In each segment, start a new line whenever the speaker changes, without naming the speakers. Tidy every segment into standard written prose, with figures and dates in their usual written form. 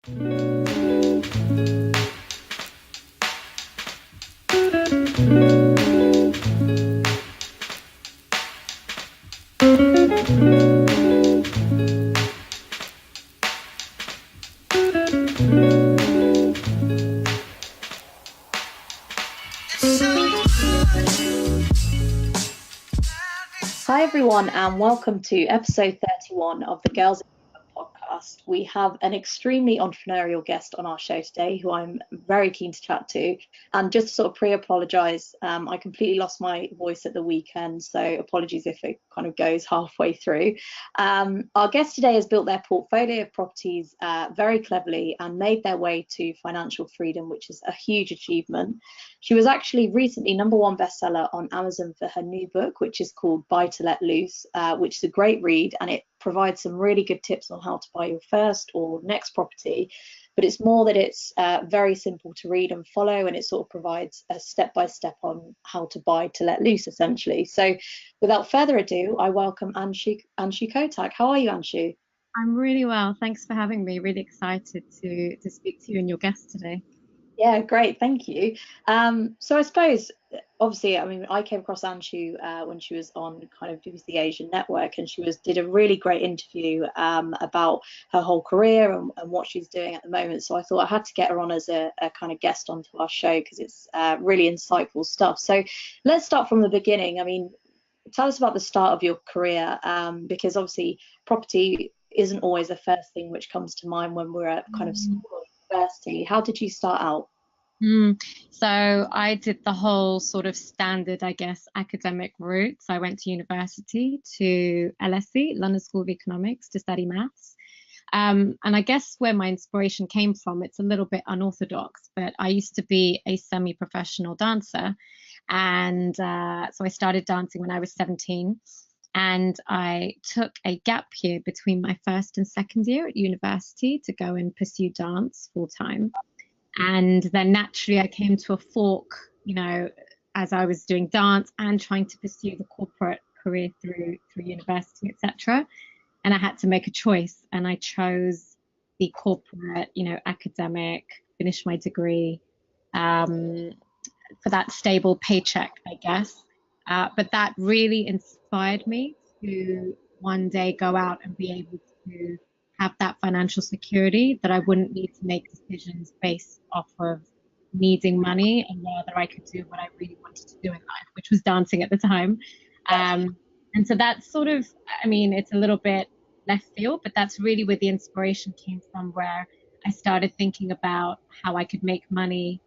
Hi, everyone, and welcome to episode 31 of the Girls in podcast. We have an extremely entrepreneurial guest on our show today who I'm very keen to chat to. And just to sort of pre-apologise, I completely lost my voice at the weekend, so apologies if it kind of goes halfway through. Our guest today has built their portfolio of properties very cleverly and made their way to financial freedom, which is a huge achievement. She was actually recently #1 bestseller on Amazon for her new book, which is called Buy to Let Loose, which is a great read, and it provides some really good tips on how to buy your first or next property. But it's more that it's very simple to read and follow, and it sort of provides a step-by-step on how to buy to let loose, essentially. So without further ado, I welcome Anshu Kotak. How are you, Anshu?
I'm really well. Thanks for having me. Really excited to speak to you and your guest today.
Yeah, great, thank you. So I suppose, obviously, I mean, I came across Anshu when she was on kind of BBC Asian Network, and she did a really great interview about her whole career and what she's doing at the moment. So I thought I had to get her on as a kind of guest onto our show because it's really insightful stuff. So let's start from the beginning. I mean, tell us about the start of your career, because obviously property isn't always the first thing which comes to mind when we're at kind of school or university. How did you start out?
So I did the whole sort of standard, I guess, academic route. So I went to university to LSE, London School of Economics, to study maths. And I guess where my inspiration came from, it's a little bit unorthodox, but I used to be a semi-professional dancer. And so I started dancing when I was 17. And I took a gap year between my first and second year at university to go and pursue dance full time. And then naturally, I came to a fork, as I was doing dance and trying to pursue the corporate career through university, etc. And I had to make a choice, and I chose the corporate, academic, finish my degree, um, for that stable paycheck, I guess. But that really inspired me to one day go out and be able to have that financial security, that I wouldn't need to make decisions based off of needing money, and rather I could do what I really wanted to do in life, which was dancing at the time. And so that's sort of, I mean, it's a little bit left field, but that's really where the inspiration came from, where I started thinking about how I could make money.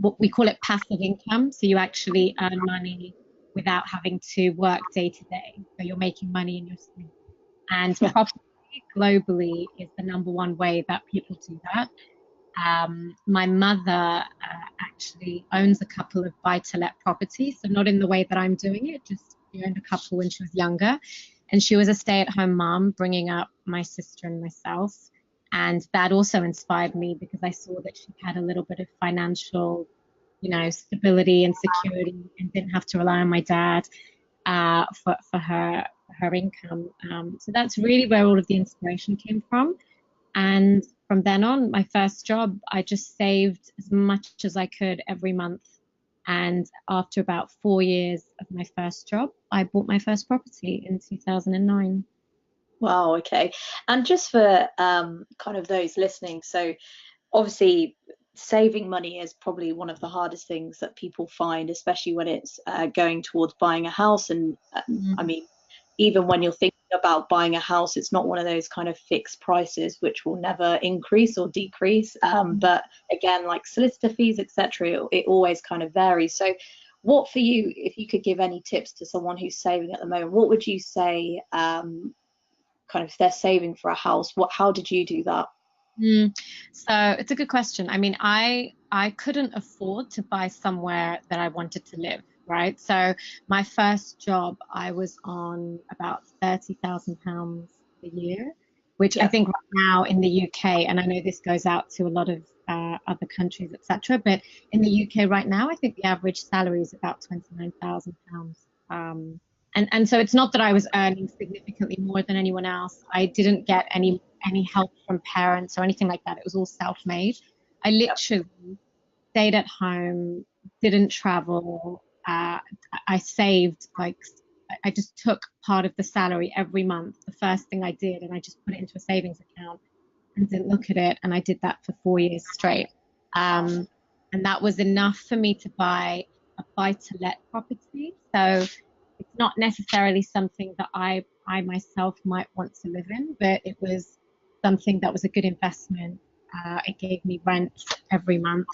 What we call it passive income. So you actually earn money without having to work day to day. So you're making money in your sleep. And property globally is the #1 way that people do that. My mother actually owns a couple of buy-to-let properties, so not in the way that I'm doing it, just she owned a couple when she was younger. And she was a stay-at-home mom, bringing up my sister and myself. And that also inspired me because I saw that she had a little bit of financial, stability and security, and didn't have to rely on my dad for her income. So that's really where all of the inspiration came from. And from then on, my first job, I just saved as much as I could every month. And after about 4 years of my first job, I bought my first property in 2009.
Wow, okay. And just for kind of those listening, so obviously saving money is probably one of the hardest things that people find, especially when it's going towards buying a house. And I mean, even when you're thinking about buying a house, it's not one of those kind of fixed prices which will never increase or decrease. But again, like solicitor fees, etc., it always kind of varies. So what for you, if you could give any tips to someone who's saving at the moment, what would you say, kind of if they're saving for a house, how did you do that?
So it's a good question. I mean, I couldn't afford to buy somewhere that I wanted to live, right? So my first job, I was on about £30,000 a year, which I
Yeah.
think right now in the UK, and I know this goes out to a lot of other countries, etc. But in the UK right now, I think the average salary is about £29,000. And so it's not that I was earning significantly more than anyone else. I didn't get any help from parents or anything like that. It was all self-made. I
Yep.
literally stayed at home, didn't travel. I saved like I just took part of the salary every month, the first thing I did, and I just put it into a savings account and didn't look at it. And I did that for 4 years straight.
Wow.
Um, and that was enough for me to buy a buy-to-let property. So it's not necessarily something that I myself might want to live in, but it was something that was a good investment. It gave me rent every month,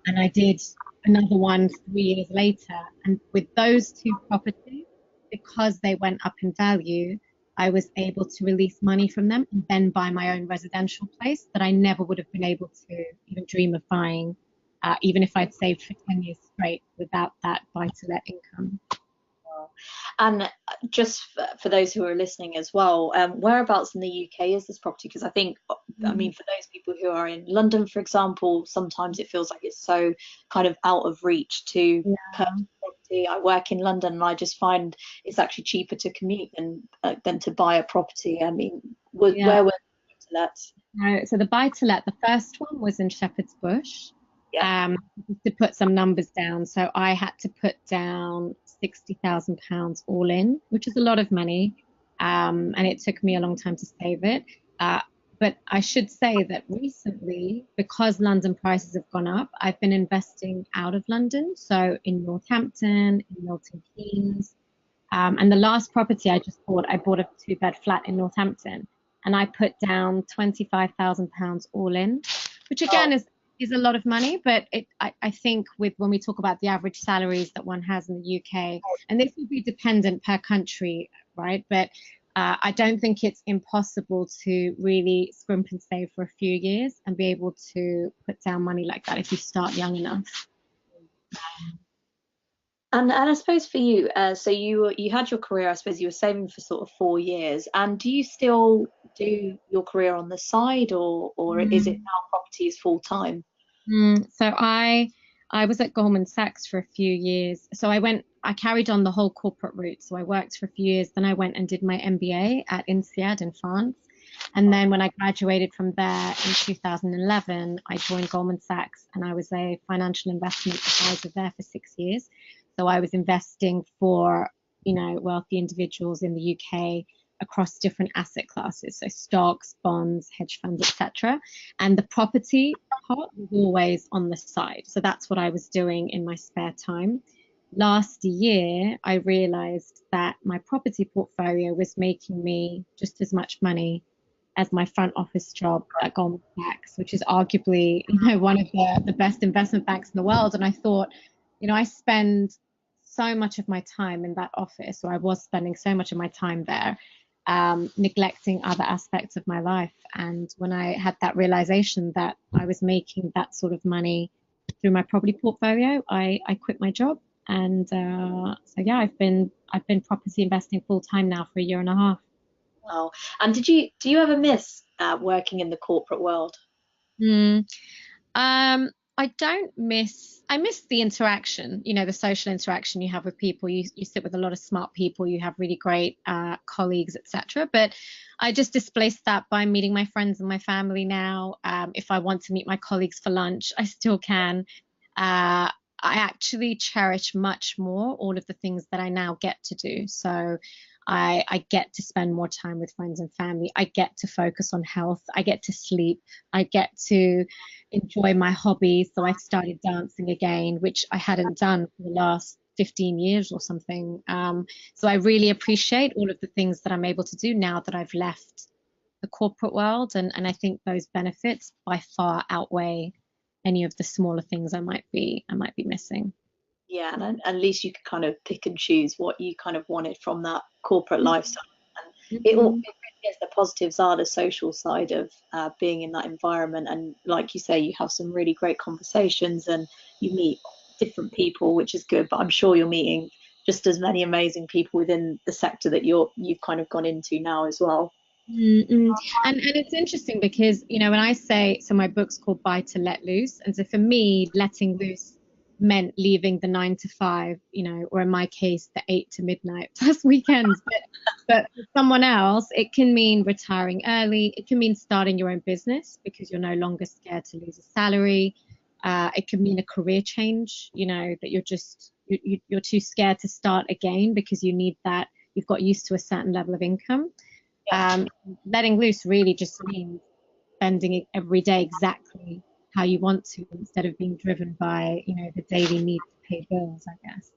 and I did another one 3 years later. And with those two properties, because they went up in value, I was able to release money from them and then buy my own residential place that I never would have been able to even dream of buying, even if I'd saved for 10 years straight without that buy to let income.
Wow. And just for those who are listening as well, whereabouts in the UK is this property? Because I think, I mean, for those people who are in London, for example, sometimes it feels like it's so kind of out of reach to
Yeah.
purchase property. I work in London, and I just find it's actually cheaper to commute than to buy a property. I mean,
Yeah.
where were the lets?
No, so the buy to let, the first one was in Shepherd's Bush.
Yeah.
Um, to put some numbers down, so I had to put down £60,000 all in, which is a lot of money, and it took me a long time to save it. Uh, but I should say that recently, because London prices have gone up, I've been investing out of London, so in Northampton, in Milton Keynes, and the last property I bought a two-bed flat in Northampton, and I put down £25,000 all in, which again
Oh,
is a lot of money. But I think with when we talk about the average salaries that one has in the UK, and this will be dependent per country, right? But I don't think it's impossible to really scrimp and save for a few years and be able to put down money like that if you start young enough.
and I suppose for you, so you had your career. I suppose you were saving for sort of 4 years. And do you still do your career on the side, or is it
Mm.
now properties full time?
So I was at Goldman Sachs for a few years. So I carried on the whole corporate route. So I worked for a few years, then I went and did my MBA at INSEAD in France. And then when I graduated from there in 2011, I joined Goldman Sachs and I was a financial investment advisor there for 6 years. So I was investing for, wealthy individuals in the UK across different asset classes, so stocks, bonds, hedge funds, etc. And the property part was always on the side. So that's what I was doing in my spare time. Last year, I realized that my property portfolio was making me just as much money as my front office job at Goldman Sachs, which is arguably, one of the best investment banks in the world. And I thought, I spend so much of my time in that office, or I was spending so much of my time there, neglecting other aspects of my life. And when I had that realization that I was making that sort of money through my property portfolio, I quit my job. And so yeah, I've been property investing full time now for a year and a half.
Wow. And do you ever miss working in the corporate world?
Mm. Um, I miss the interaction, the social interaction you have with people. You sit with a lot of smart people, you have really great colleagues, etc. But I just displaced that by meeting my friends and my family now. If I want to meet my colleagues for lunch, I still can. Uh, I actually cherish much more all of the things that I now get to do. So I get to spend more time with friends and family. I get to focus on health. I get to sleep. I get to enjoy my hobbies. So I started dancing again, which I hadn't done for the last 15 years or something. So I really appreciate all of the things that I'm able to do now that I've left the corporate world. And I think those benefits by far outweigh any of the smaller things I might be missing.
Yeah, and at least you could kind of pick and choose what you kind of wanted from that corporate lifestyle. And
Mhm.
it really is, the positives are the social side of being in that environment. And like you say, you have some really great conversations and you meet different people, which is good. But I'm sure you're meeting just as many amazing people within the sector that you've kind of gone into now as well.
Mm-mm. And it's interesting because, when I say, so my book's called Buy to Let Loose. And so for me, letting loose meant leaving the 9 to 5, or in my case, the 8 to midnight plus weekends. But for someone else, it can mean retiring early. It can mean starting your own business because you're no longer scared to lose a salary. It can mean a career change, that you're too scared to start again because you've got used to a certain level of income. Letting loose really just means spending it every day exactly how you want to, instead of being driven by, the daily need to pay bills, I guess.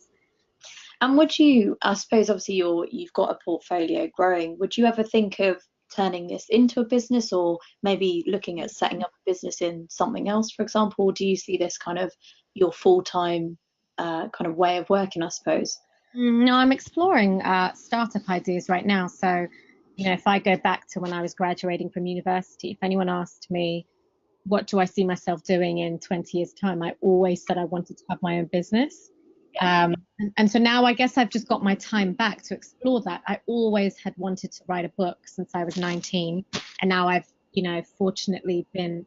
And would you, I suppose, obviously you've got a portfolio growing, would you ever think of turning this into a business, or maybe looking at setting up a business in something else, for example? Or do you see this kind of your full-time kind of way of working, I suppose?
No, I'm exploring startup ideas right now. So, if I go back to when I was graduating from university, if anyone asked me, what do I see myself doing in 20 years' time? I always said I wanted to have my own business. And so now I guess I've just got my time back to explore that. I always had wanted to write a book since I was 19. And now I've, fortunately been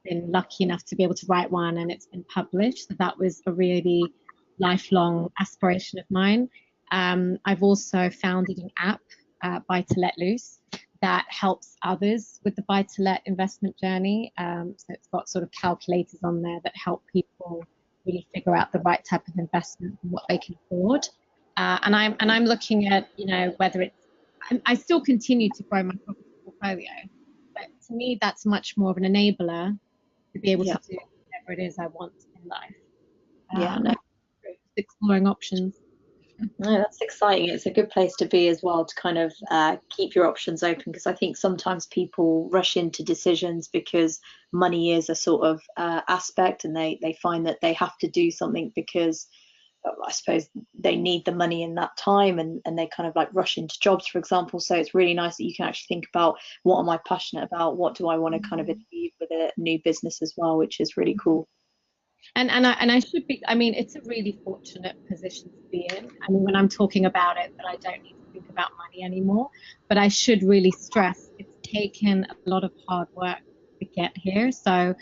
lucky enough to be able to write one, and it's been published. So that was a really lifelong aspiration of mine. I've also founded an app, Buy to Let Loose, that helps others with the buy-to-let investment journey. So it's got sort of calculators on there that help people really figure out the right type of investment and what they can afford. And I'm looking at, whether I still continue to grow my property portfolio, but to me that's much more of an enabler to be able to do whatever it is I want in life.
No.
Exploring options.
No, that's exciting. It's a good place to be as well, to kind of keep your options open, because I think sometimes people rush into decisions because money is a sort of aspect, and they find that they have to do something because I suppose they need the money in that time, and they kind of like rush into jobs, for example. So it's really nice that you can actually think about, what am I passionate about? What do I want to kind of achieve with a new business as well, which is really cool.
And I should be, I mean, it's a really fortunate position to be in. I mean, when I'm talking about it, that I don't need to think about money anymore, but I should really stress it's taken a lot of hard work to get here. So,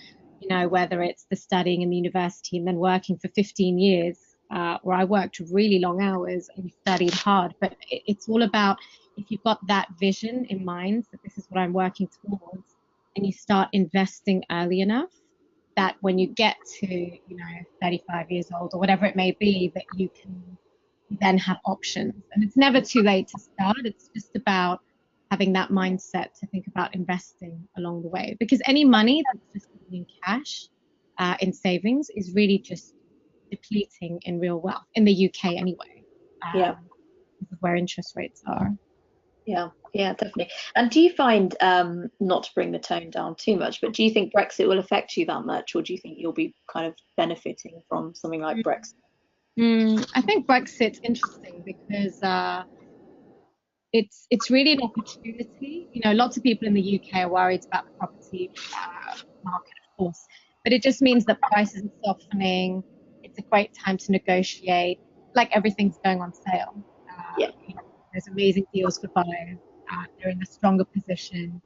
whether it's the studying in the university and then working for 15 years, where I worked really long hours and studied hard, but it's all about, if you've got that vision in mind that this is what I'm working towards, and you start investing early enough, that when you get to 35 years old or whatever it may be, that you can then have options. And it's never too late to start. It's just about having that mindset to think about investing along the way, because any money that's just in cash, in savings, is really just depleting in real wealth in the UK anyway, where interest rates are.
Yeah, definitely. And do you find, not to bring the tone down too much, but do you think Brexit will affect you that much, or do you think you'll be kind of benefiting from something like Brexit?
I think Brexit's interesting because it's really an opportunity. Lots of people in the UK are worried about the property market, of course, but it just means that prices are softening. It's a great time to negotiate. Like, everything's going on sale. There's amazing deals for buyers. They're in a stronger position.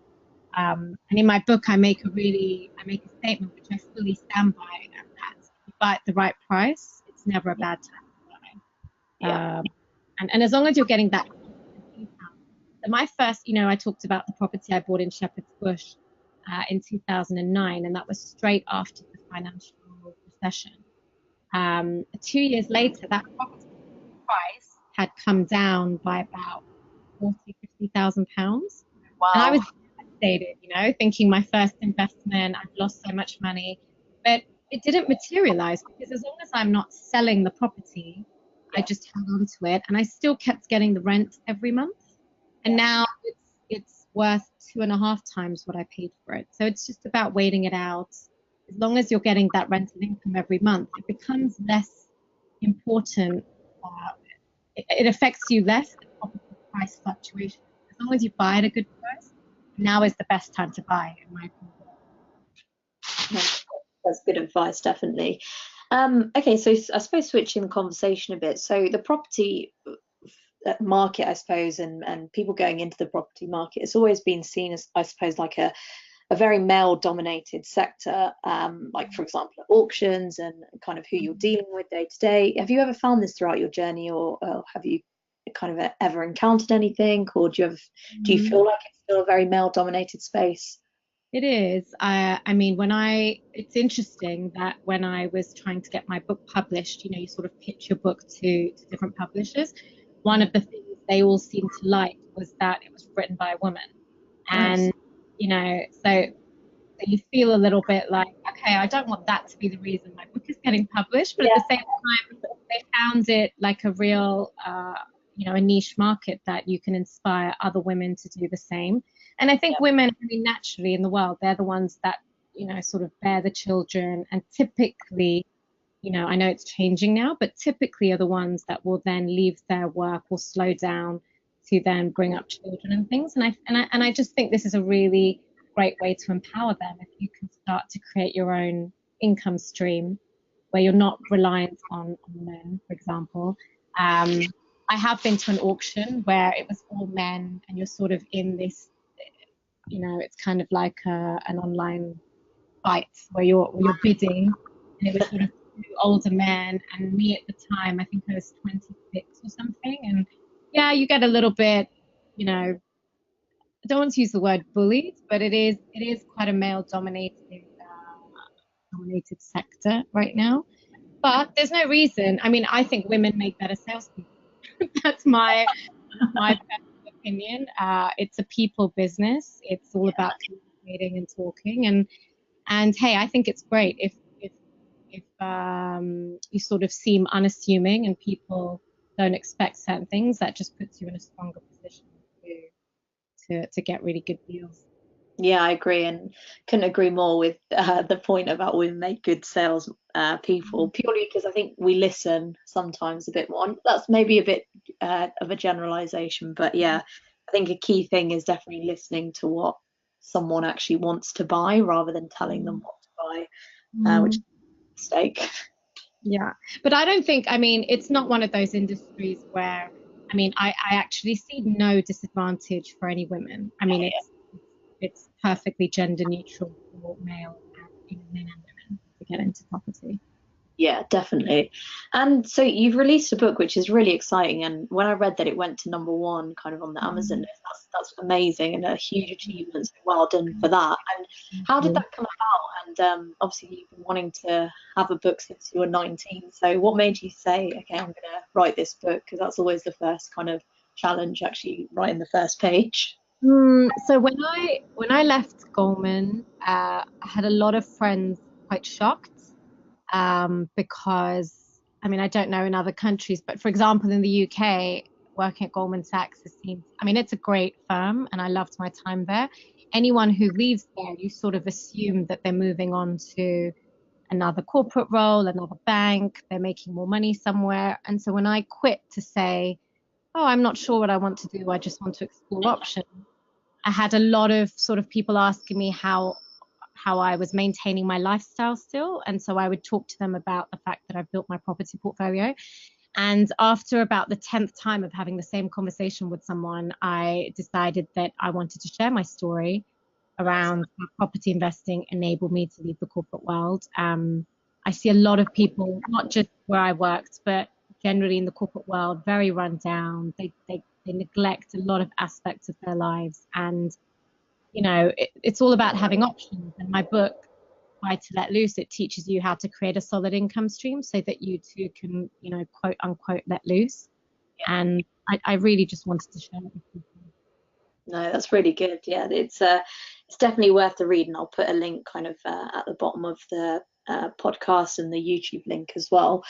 And in my book, I make a statement which I fully stand by, and that's, if you buy at the right price, it's never a bad time to buy. And as long as you're getting that income. My first, I talked about the property I bought in Shepherd's Bush in 2009, and that was straight after the financial recession. 2 years later, that property price had come down by about 40, 50,000 pounds.
Wow.
And I was devastated, thinking my first investment, I've lost so much money. But it didn't materialize, because as long as I'm not selling the property, I just held on to it, and I still kept getting the rent every month. And now it's worth 2.5 times what I paid for it. So it's just about waiting it out. As long as you're getting that rental income every month, it becomes less important. It affects you less, the property price fluctuation. As long as you buy at a good price, now is the best time to buy, in my opinion.
That's good advice, definitely. Okay, so I suppose switching the conversation a bit. So the property market, I suppose, and people going into the property market, it's always been seen as, I suppose, like a very male dominated sector, like for example at auctions and kind of who you're dealing with day to day. Have you ever found this throughout your journey, or have you kind of ever encountered anything, or do you feel like it's still a very male dominated space?
It is. I mean, it's interesting that when I was trying to get my book published, you sort of pitch your book to different publishers. One of the things they all seemed to like was that it was written by a woman.
Nice.
And, so you feel a little bit like, okay, I don't want that to be the reason my book is getting published, but at the
Yeah.
same time, they found it like a real, a niche market that you can inspire other women to do the same. And I think women, I mean, naturally in the world, they're the ones that, sort of bear the children, and typically, I know it's changing now, but typically are the ones that will then leave their work or slow down to then bring up children and things. And I just think this is a really great way to empower them if you can start to create your own income stream where you're not reliant on men, for example. I have been to an auction where it was all men, and you're sort of in this, it's kind of like an online fight where you're bidding, and it was sort of two older men and me at the time. I think I was 26 or something, and yeah, you get a little bit, I don't want to use the word bullied, but it is quite a male dominated sector right now. But there's no reason. I mean, I think women make better salespeople. That's my personal opinion. It's a people business. It's all about communicating and talking. And hey, I think it's great if you sort of seem unassuming and people don't expect certain things. That just puts you in a stronger position to get really good deals.
Yeah, I agree, and couldn't agree more with the point about women make good sales people, purely because I think we listen sometimes a bit more. That's maybe a bit of a generalization, but yeah, I think a key thing is definitely listening to what someone actually wants to buy rather than telling them what to buy, which is a mistake.
Yeah, but I don't think, I mean, it's not one of those industries where, I mean, I actually see no disadvantage for any women. I mean, it's perfectly gender neutral for male and men and women to get into property.
Yeah, definitely. And so you've released a book which is really exciting, and when I read that it went to number one kind of on the Amazon list, that's amazing and a huge achievement. So well done for that. And how did that come about? And obviously you've been wanting to have a book since you were 19. So what made you say, okay, I'm gonna write this book? Because that's always the first kind of challenge, actually writing the first page.
So when I left Goldman, I had a lot of friends quite shocked, because I mean, I don't know in other countries, but for example, in the UK, working at Goldman Sachs I mean, it's a great firm and I loved my time there. Anyone who leaves there, you sort of assume that they're moving on to another corporate role, another bank, they're making more money somewhere. And so when I quit to say, oh, I'm not sure what I want to do, I just want to explore options, I had a lot of sort of people asking me how I was maintaining my lifestyle still. And so I would talk to them about the fact that I've built my property portfolio. And after about the 10th time of having the same conversation with someone, I decided that I wanted to share my story around how property investing enabled me to leave the corporate world. I see a lot of people, not just where I worked, but generally in the corporate world, very run down. They neglect a lot of aspects of their lives. And it's all about having options. And my book, Buy to Let Loose, it teaches you how to create a solid income stream so that you too can, quote unquote, let loose. And I really just wanted to share it with people.
No, that's really good. Yeah, it's definitely worth the read, and I'll put a link kind of at the bottom of the podcast and the YouTube link as well.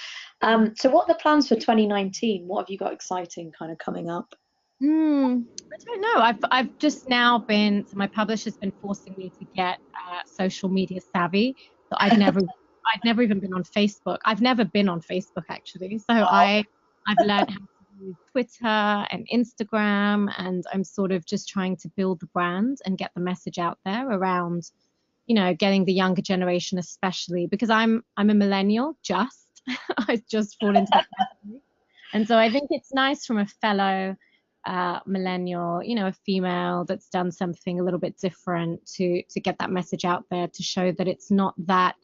So what are the plans for 2019? What have you got exciting kind of coming up?
I don't know. I've just now so my publisher's been forcing me to get social media savvy. So I'd never even been on Facebook. I've never been on Facebook actually. So I've learned how to use Twitter and Instagram, and I'm sort of just trying to build the brand and get the message out there around, getting the younger generation, especially because I'm a millennial. I just fall into that category. And so I think it's nice from a fellow millennial, a female that's done something a little bit different to get that message out there, to show that it's not that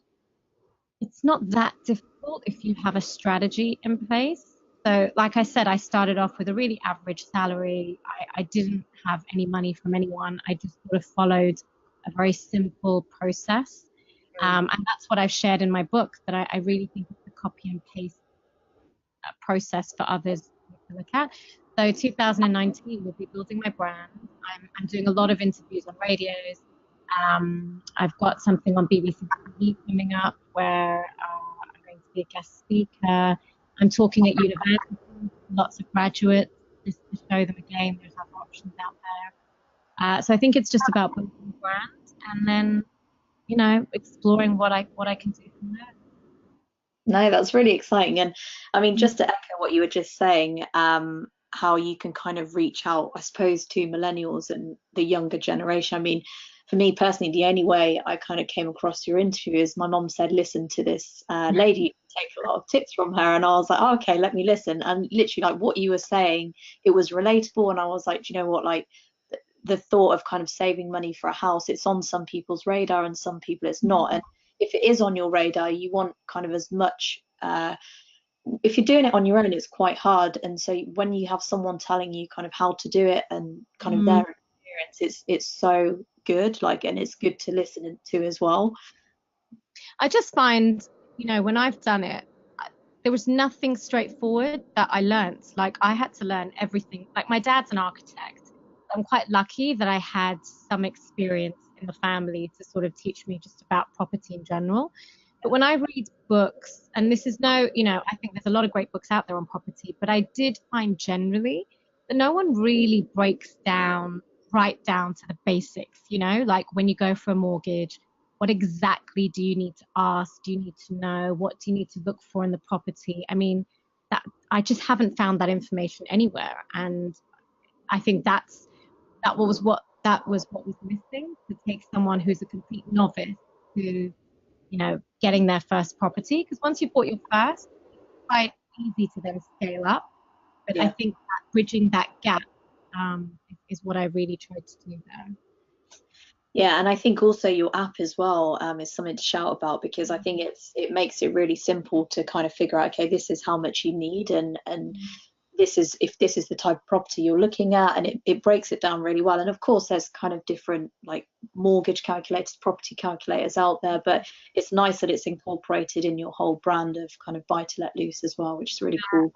difficult if you have a strategy in place. So, like I said, I started off with a really average salary. I didn't have any money from anyone. I just sort of followed a very simple process. And that's what I've shared in my book, that I really think it's a copy and paste process for others to look at. So 2019, we'll be building my brand. I'm doing a lot of interviews on radios. I've got something on BBC TV coming up where I'm going to be a guest speaker. I'm talking at universities, lots of graduates, just to show them again there's other options out there. So I think it's just about building a brand, and then exploring what I can do from there.
No, that's really exciting. And I mean, just to echo what you were just saying, how you can kind of reach out, I suppose, to millennials and the younger generation. I mean, for me personally, the only way I kind of came across your interview is my mom said, listen to this lady, take a lot of tips from her. And I was like, oh, okay, let me listen. And literally, like what you were saying, it was relatable. And I was like, do you know what? Like, the thought of kind of saving money for a house, it's on some people's radar and some people it's not. And if it is on your radar, you want kind of as much. If you're doing it on your own, it's quite hard. And so when you have someone telling you kind of how to do it and kind of their experience, it's so good. Like, and it's good to listen to as well.
I just find, when I've done it, there was nothing straightforward that I learned. Like, I had to learn everything. Like, my dad's an architect. I'm quite lucky that I had some experience in the family to sort of teach me just about property in general. But when I read books, and this is I think there's a lot of great books out there on property, but I did find generally that no one really breaks down right down to the basics, like when you go for a mortgage, what exactly do you need to ask? Do you need to know? What do you need to look for in the property? I mean, that I just haven't found that information anywhere. And I think that was what was missing, to take someone who's a complete novice to getting their first property, because once you've bought your first, it's quite easy to then scale up. But
Yeah.
I think that bridging that gap is what I really tried to do there.
Yeah, and I think also your app as well is something to shout about, because I think it makes it really simple to kind of figure out, okay, this is how much you need, and this is if this is the type of property you're looking at, and it breaks it down really well. And of course there's kind of different like mortgage calculators, property calculators out there, but it's nice that it's incorporated in your whole brand of kind of buy to let loose as well, which is really cool.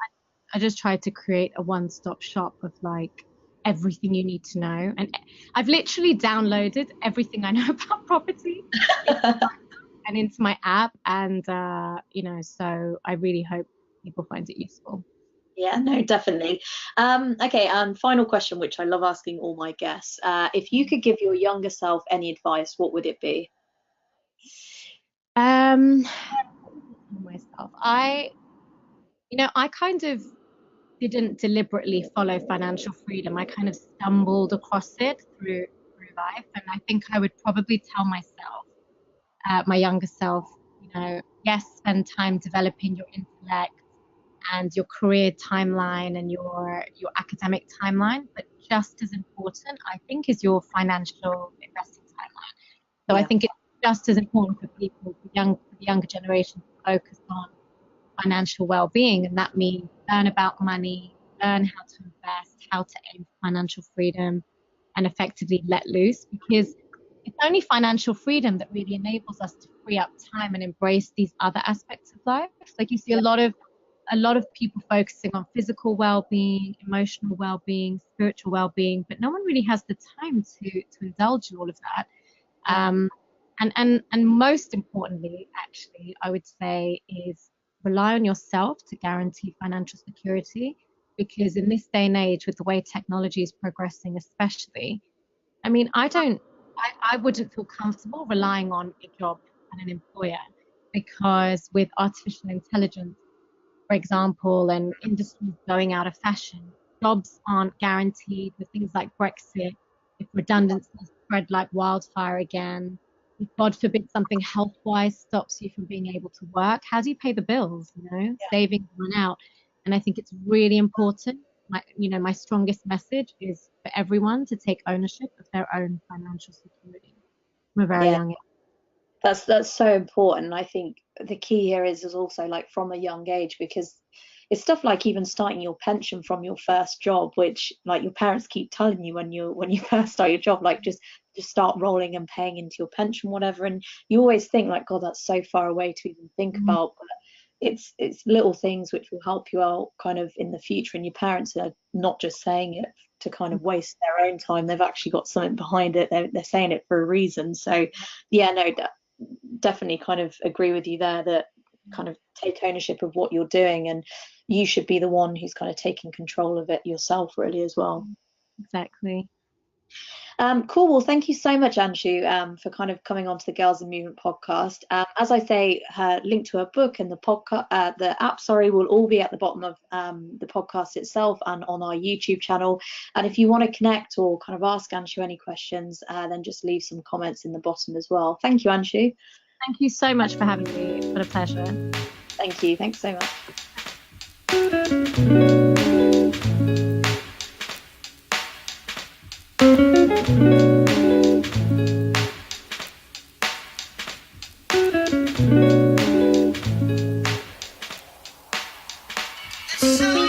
I just tried to create a one-stop shop of like everything you need to know, and I've literally downloaded everything I know about property and into my app, and so I really hope people find it useful.
Yeah, no, definitely. Okay, and final question, which I love asking all my guests. If you could give your younger self any advice, what would it be?
Myself, I kind of didn't deliberately follow financial freedom. I kind of stumbled across it through life, and I think I would probably tell myself, my younger self, yes, spend time developing your intellect and your career timeline and your academic timeline, but just as important, I think, is your financial investing timeline. So I think it's just as important for people, for the younger generation, to focus on financial well-being, and that means learn about money, learn how to invest, how to aim for financial freedom, and effectively let loose, because it's only financial freedom that really enables us to free up time and embrace these other aspects of life. Like, you see a lot of people focusing on physical well-being, emotional well-being, spiritual well-being, but no one really has the time to indulge in all of that. And most importantly, actually, I would say, is rely on yourself to guarantee financial security, because in this day and age, with the way technology is progressing, especially, I mean, I wouldn't feel comfortable relying on a job and an employer, because with artificial intelligence, for example, and industries going out of fashion, jobs aren't guaranteed. With things like Brexit, if redundancies spread like wildfire again, if God forbid something health-wise stops you from being able to work, how do you pay the bills? Savings run out. And I think it's really important my strongest message is for everyone to take ownership of their own financial security from a very
Yeah.
young age.
That's so important. I think the key here is also like from a young age, because it's stuff like even starting your pension from your first job, which like your parents keep telling you when you first start your job, like just start rolling and paying into your pension, whatever. And you always think like, God, that's so far away to even think
Mm,
about. But it's little things which will help you out kind of in the future. And your parents are not just saying it to kind of waste their own time. They've actually got something behind it. They're saying it for a reason. So yeah, no, definitely kind of agree with you there, that kind of take ownership of what you're doing, and you should be the one who's kind of taking control of it yourself really as well.
exactly.
Cool. Well, thank you so much, Anshu, for kind of coming on to the Girls in Movement podcast. As I say, her link to her book and the app, sorry, will all be at the bottom of the podcast itself and on our YouTube channel. And if you want to connect or kind of ask Anshu any questions, then just leave some comments in the bottom as well. Thank you, Anshu.
Thank you so much for having me. It's been a pleasure.
Thank you. Thanks so much.
So